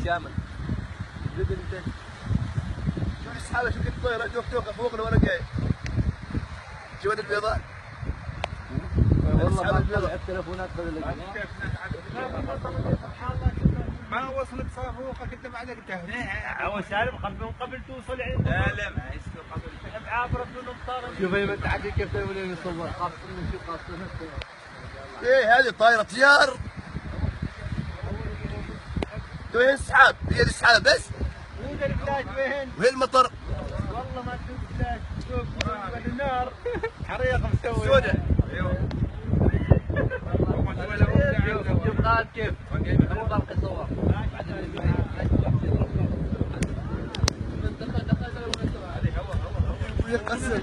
شامل. شوف السحابه، شوف الطيره توقف فوقنا وانا جاي. شوف البيضاء. والله ما تبع التليفونات بدل ما وصلت صافوقك انت بعدك تهنيها. هو سالم من قبل توصل عند لا ما يصير قبل. عابر بدون مطار. شوف هي من تحت كيف تبين يصور خاصة نشوف خاصة. ايه هذه طايره طيار. وين السحاب؟ هي السحاب بس؟ وين البلاد وين؟ وين المطر؟ والله ما تشوف البلاد، شوف النار حريقه مسوي. سودة. ايوه. شوف خالد كيف البرق يصور. يقسم.